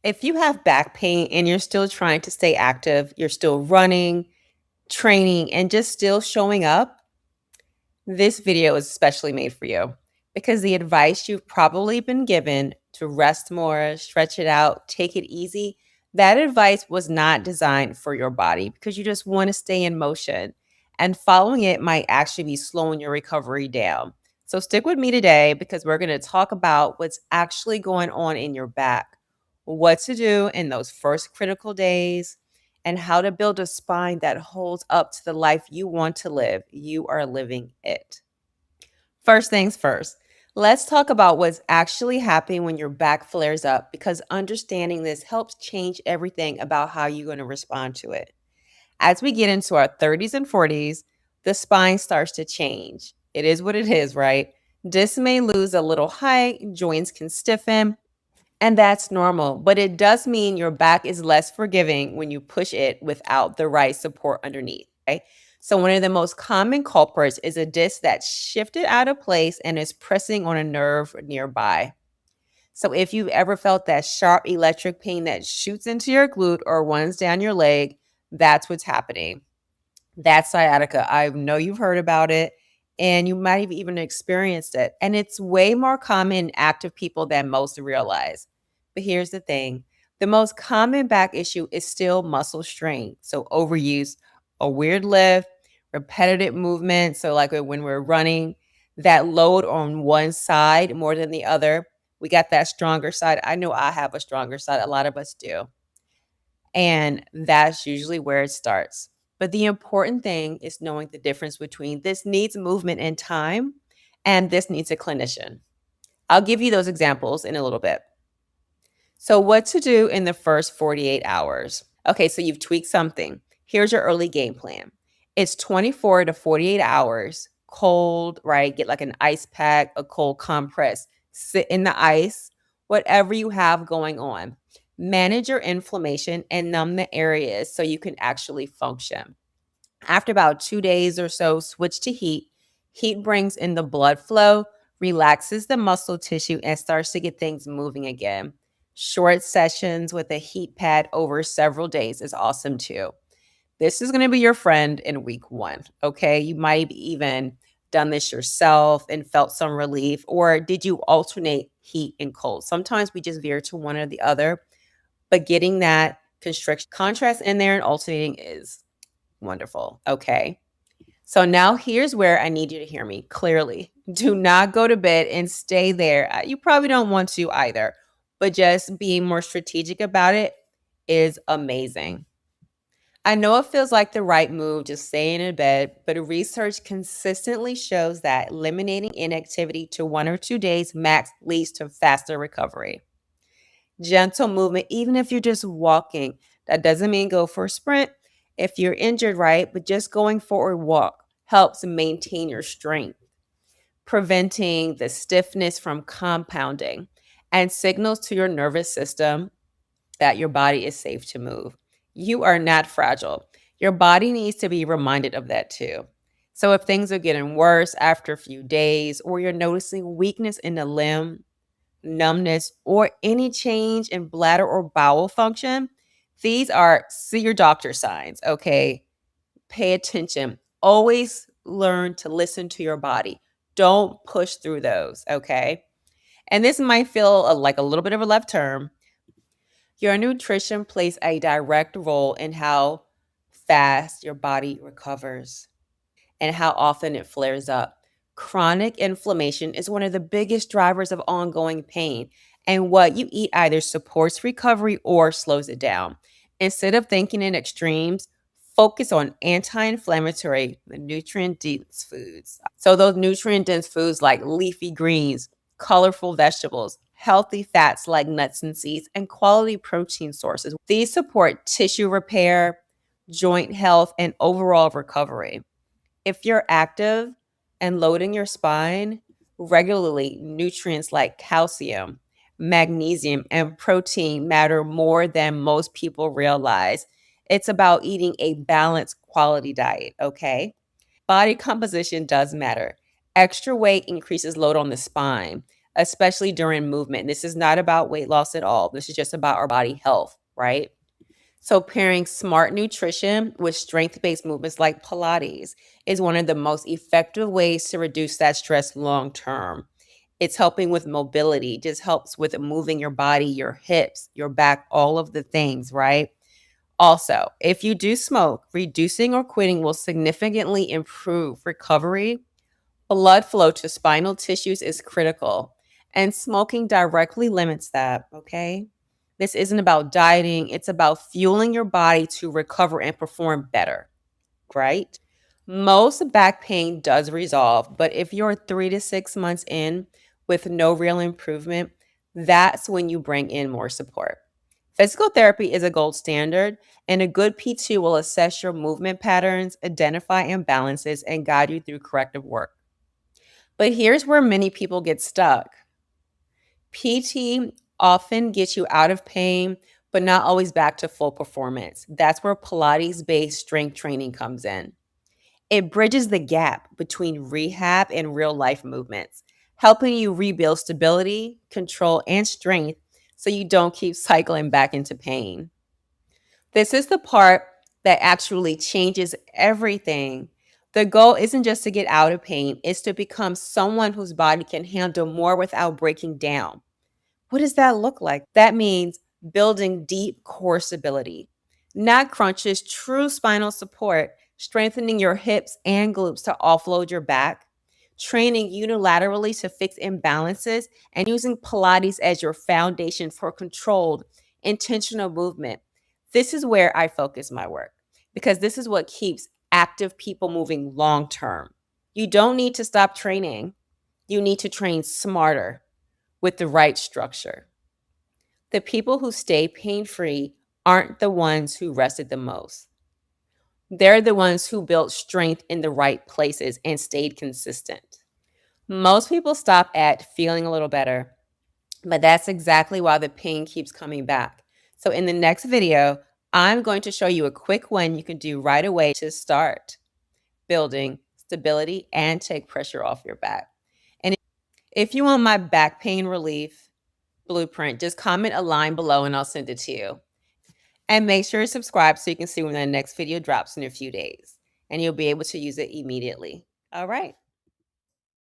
If you have back pain and you're still trying to stay active, you're still running, training, and just still showing up, this video is especially made for you because the advice you've probably been given to rest more, stretch it out, take it easy, that advice was not designed for your body because you just want to stay in motion. And following it might actually be slowing your recovery down. So stick with me today because we're going to talk about what's actually going on in your back, what to do in those first critical days, and how to build a spine that holds up to the life you want to live. You are living it. First things first, let's talk about what's actually happening when your back flares up because understanding this helps change everything about how you're going to respond to it. As we get into our 30s and 40s, the spine starts to change. It is what it is, right? Disc may lose a little height, joints can stiffen, and that's normal, but it does mean your back is less forgiving when you push it without the right support underneath. Okay? So, one of the most common culprits is a disc that's shifted out of place and is pressing on a nerve nearby. So, if you've ever felt that sharp electric pain that shoots into your glute or runs down your leg, that's what's happening. That's sciatica. I know you've heard about it and you might have even experienced it. And it's way more common in active people than most realize. But here's the thing, the most common back issue is still muscle strain. So, overuse, a weird lift, repetitive movement. So, like when we're running, that load on one side more than the other. We got that stronger side. I know I have a stronger side. A lot of us do. And that's usually where it starts. But the important thing is knowing the difference between this needs movement and time and this needs a clinician. I'll give you those examples in a little bit. So, what to do in the first 48 hours? Okay, so you've tweaked something. Here's your early game plan. It's 24 to 48 hours, cold, right? Get like an ice pack, a cold compress, sit in the ice, whatever you have going on. Manage your inflammation and numb the areas so you can actually function. After about 2 days or so, switch to heat. Heat brings in the blood flow, relaxes the muscle tissue, and starts to get things moving again. Short sessions with a heat pad over several days is awesome too. This is going to be your friend in week one. Okay. You might have even done this yourself and felt some relief, or did you alternate heat and cold? Sometimes we just veer to one or the other, but getting that constriction contrast in there and alternating is wonderful. Okay. So now here's where I need you to hear me clearly. Do not go to bed and stay there. You probably don't want to either, but just being more strategic about it is amazing. I know it feels like the right move just staying in bed, but research consistently shows that eliminating inactivity to 1 or 2 days max leads to faster recovery. Gentle movement, even if you're just walking, that doesn't mean go for a sprint if you're injured, right? But just going for a walk helps maintain your strength, preventing the stiffness from compounding and signals to your nervous system that your body is safe to move. You are not fragile. Your body needs to be reminded of that too. So if things are getting worse after a few days, or you're noticing weakness in the limb, numbness, or any change in bladder or bowel function, these are see your doctor signs, okay? Pay attention. Always learn to listen to your body. Don't push through those, okay? And this might feel like a little bit of a left turn. Your nutrition plays a direct role in how fast your body recovers and how often it flares up. Chronic inflammation is one of the biggest drivers of ongoing pain, and what you eat either supports recovery or slows it down. Instead of thinking in extremes, focus on anti inflammatory, nutrient dense foods. So, those nutrient dense foods like leafy greens, colorful vegetables, healthy fats like nuts and seeds, and quality protein sources. These support tissue repair, joint health, and overall recovery. If you're active and loading your spine regularly, nutrients like calcium, magnesium, and protein matter more than most people realize. It's about eating a balanced quality diet, okay? Body composition does matter. Extra weight increases load on the spine. especially during movement. This is not about weight loss at all. This is just about our body health, right? So, pairing smart nutrition with strength based movements like Pilates is one of the most effective ways to reduce that stress long term. It's helping with mobility, just helps with moving your body, your hips, your back, all of the things, right? Also, if you do smoke, reducing or quitting will significantly improve recovery. Blood flow to spinal tissues is critical, and smoking directly limits that, okay? This isn't about dieting, it's about fueling your body to recover and perform better, right? Most back pain does resolve, but if you're 3 to 6 months in with no real improvement, that's when you bring in more support. Physical therapy is a gold standard, and a good PT will assess your movement patterns, identify imbalances, and guide you through corrective work. But here's where many people get stuck. PT often gets you out of pain, but not always back to full performance. That's where Pilates based strength training comes in. It bridges the gap between rehab and real life movements, helping you rebuild stability, control, and strength so you don't keep cycling back into pain. This is the part that actually changes everything. The goal isn't just to get out of pain, it's to become someone whose body can handle more without breaking down. What does that look like? That means building deep core stability, not crunches, true spinal support, strengthening your hips and glutes to offload your back, training unilaterally to fix imbalances, and using Pilates as your foundation for controlled, intentional movement. This is where I focus my work because this is what keeps active people moving long term. You don't need to stop training, you need to train smarter with the right structure. The people who stay pain free aren't the ones who rested the most. They're the ones who built strength in the right places and stayed consistent. Most people stop at feeling a little better, but that's exactly why the pain keeps coming back. So, in the next video, I'm going to show you a quick one you can do right away to start building stability and take pressure off your back. And if you want my back pain relief blueprint, just comment a line below and I'll send it to you. And make sure to subscribe so you can see when the next video drops in a few days and you'll be able to use it immediately. All right.